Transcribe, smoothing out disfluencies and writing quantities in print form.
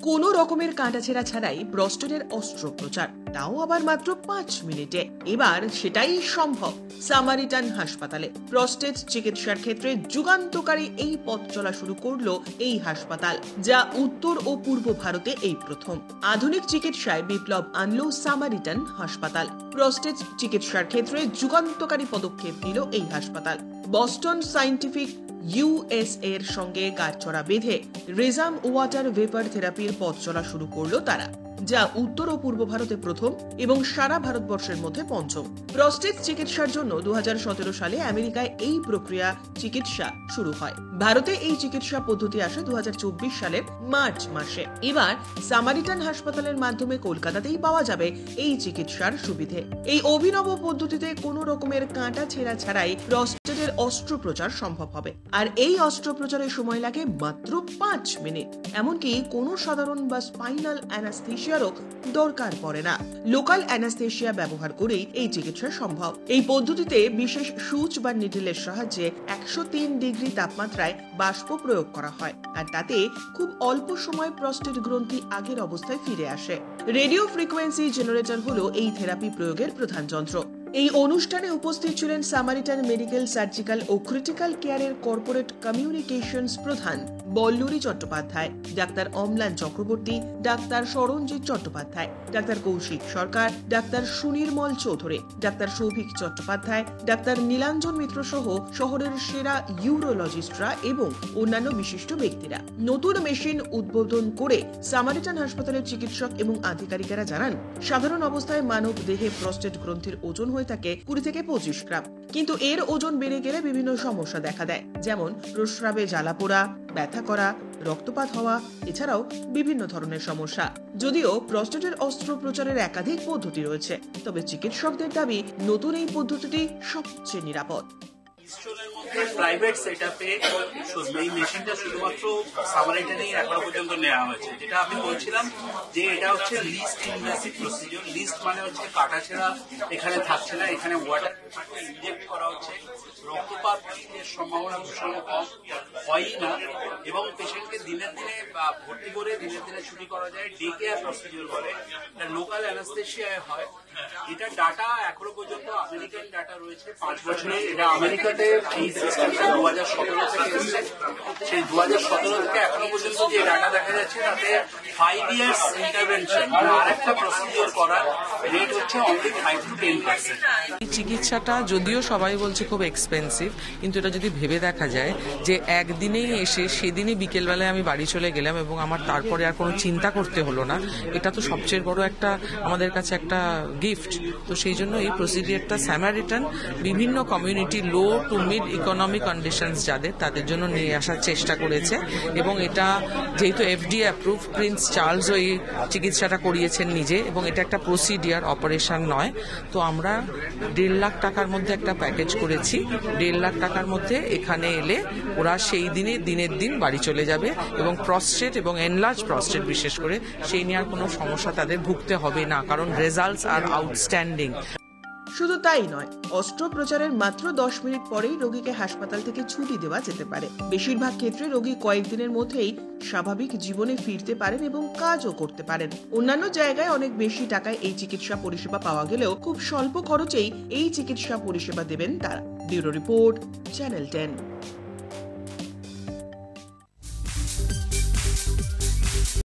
কোনো রকমের কাঁটাছেঁড়া ছাড়াই প্রস্টেটের অস্ত্রোপচার, তাও আবার মাত্র 5 মিনিটে। এবার সেটাই সম্ভব সামারিটান হাসপাতালে। প্রস্টেট চিকিৎসার ক্ষেত্রে যুগান্তকারী এই পথ চলা শুরু করলো এই হাসপাতাল, যা উত্তর ও পূর্ব ভারতে এই প্রথম। আধুনিক চিকিৎসায় বিপ্লব আনলো সামারিটান হাসপাতাল। প্রস্টেট চিকিৎসার ক্ষেত্রে যুগান্তকারী পদক্ষেপ নিল এই হাসপাতাল। বস্টন সায়েন্টিফিক USA এর সঙ্গে গাঁটছড়া বেঁধে রেজাম ওয়াটার ভেপার থেরাপির পথ চলা শুরু করলো তারা, যা উত্তর ও পূর্ব ভারতে প্রথম এবং সারা ভারতবর্ষের মধ্যে পঞ্চম। প্রস্টেট চিকিৎসার জন্য 2017 সালে আমেরিকায় এই প্রক্রিয়া চিকিৎসা শুরু হয়। ভারতে এই চিকিৎসা পদ্ধতি আসে 2024 সালের মার্চ মাসে। এবার সামারিটান হাসপাতালের মাধ্যমে কলকাতাতেই পাওয়া যাবে এই চিকিৎসার সুবিধে। এই অভিনব পদ্ধতিতে কোনো রকমের কাঁটা ছেঁড়া ছাড়াই প্রস্টেটের অস্ত্রোপচার সম্ভব হবে। আর এই অস্ত্রোপচারের সময় লাগে মাত্র 5 মিনিট। এমনকি কোনো সাধারণ বা স্পাইনাল অ্যানাস্থেশিয়ারও দরকার পড়ে না। লোকাল অ্যানাস্থেশিয়া ব্যবহার করেই এই চিকিৎসা সম্ভব। এই পদ্ধতিতে বিশেষ সুচ বা নিডলের সাহায্যে 103 ডিগ্রি তাপমাত্রায় বাষ্প প্রয়োগ করা হয়, আর তাতে খুব অল্প সময় প্রস্টেট গ্রন্থি আগের অবস্থায় ফিরে আসে। রেডিও ফ্রিকোয়েন্সি জেনারেটর হলো এই থেরাপি প্রয়োগের প্রধান যন্ত্র। এই অনুষ্ঠানে উপস্থিত ছিলেন সামারিটান মেডিকেল, সার্জিক্যাল ও ক্রিটিক্যাল কেয়ারের কর্পোরেট কমিউনিকেশনস প্রধান বল্লরী চট্টোপাধ্যায়, ডাক্তার অম্লান চক্রবর্তী, ডাক্তার সরঞ্জিৎ চট্টোপাধ্যায়, ডাক্তার কৌশিক সরকার, ডাক্তার সুনির্মল চৌধুরী, ডাক্তার সৌভিক চট্টোপাধ্যায়, ডাক্তার নীলাঞ্জন মিত্র সহ শহরের সেরা ইউরোলজিস্টরা এবং অন্যান্য বিশিষ্ট ব্যক্তিরা। নতুন মেশিন উদ্বোধন করে সামারিটান হাসপাতালের চিকিৎসক এবং আধিকারিকেরা জানান, সাধারণ অবস্থায় মানব দেহে প্রস্টেট গ্রন্থির ওজন হয়ে থাকে 20 থেকে 25 গ্রাম, কিন্তু এর ওজন বেড়ে গেলে বিভিন্ন সমস্যা দেখা দেয়, যেমন প্রস্রাবে জ্বালা পোড়া, ব্যথা করা, রক্তপাত হওয়া, এছাড়াও বিভিন্ন ধরনের সমস্যা। যদিও প্রস্টেটের অস্ত্রোপচারের একাধিক পদ্ধতি রয়েছে, তবে চিকিৎসকদের দাবি নতুন এই পদ্ধতিটি সবচেয়ে নিরাপদ। প্রাইভেট সেটআপে এই মেশিনটা শুধুমাত্র সামারিটানেই এখনো পর্যন্ত নেওয়া হয়েছে। যেটা আমি বলছিলাম যে এটা হচ্ছে লিস্ট ইনভেসিভ প্রসিডিওর। লিস্ট মানে হচ্ছে কাটাছেঁড়া এখানে থাকছে না, এখানে ওয়াটার ইনজেক্ট করা হচ্ছে, রক্তপাতের সম্ভাবনা ভীষণ কম, হয়ই না, এবং পেশেন্টকে দিনের দিনে ভর্তি করে দিনের দিনে ছুটি করা যায়। ডে কেয়ার প্রসিডিওর বলে, এটা লোকাল অ্যানাস্থেশিয়ায় হয়। এটা ডাটা এখনো পর্যন্ত আমেরিকান ডাটা রয়েছে 5 বছরে। এটা আমেরিকাতে এই সিস্টেমটা 2017 থেকে এসছে। সেই 2017 থেকে এখনো পর্যন্ত যে ডাটা দেখা যাচ্ছে তাতে 5 ইয়ার্স ইন্টারভেনশন আর একটা প্রসিডিওর করার রেট হচ্ছে অনলি 5 to 10%। এই চিকিৎসাটা যদিও সবাই বলছে খুব এক্সপেন্সিভ, কিন্তু এটা যদি ভেবে দেখা যায় যে একদিনেই এসে সেদিনই বিকেলবেলায় আমি বাড়ি চলে গেলাম এবং আমার তারপরে আর কোনো চিন্তা করতে হলো না, এটা তো সবচেয়ে বড় একটা আমাদের কাছে একটা গিফট। তো সেই জন্য এই প্রসিডিওরটা সামারিটান বিভিন্ন community, low to mid economic conditions যাদের, তাদের জন্য নিয়ে আসার চেষ্টা করেছে। এবং এটা যেহেতু FDA অ্যাপ্রুভ, প্রিন্স চার্লসও এই চিকিৎসাটা করিয়েছেন নিজে, এবং এটা একটা প্রসিডিওর, অপারেশন নয়। তো আমরা 1.5 লাখ টাকার মধ্যে একটা প্যাকেজ করেছি। 1.5 লাখ টাকার মধ্যে এখানে এলে ওরা সেই দিনে দিনের দিন বাড়ি চলে যাবে, এবং প্রস্টেট এবং এনলার্জ প্রস্টেট বিশেষ করে সেই নিয়ে আর কোনো সমস্যা তাদের ভুগতে হবে না, কারণ রেজাল্টস আর আউটস্ট্যান্ডিং। শুধু তাই নয়, অস্ত্রোপচারের মাত্র 10 মিনিট পরেই রোগীকে হাসপাতাল থেকে ছুটি দেওয়া যেতে পারে। বেশিরভাগ ক্ষেত্রে রোগী কয়েকদিনের মধ্যেই স্বাভাবিক জীবনে ফিরতে পারেন এবং কাজও করতে পারেন। অন্যান্য জায়গায় অনেক বেশি টাকায় এই চিকিৎসা পরিষেবা পাওয়া গেলেও খুব স্বল্প খরচেই এই চিকিৎসা পরিষেবা দেবেন তারা। Bureau report, channel 10।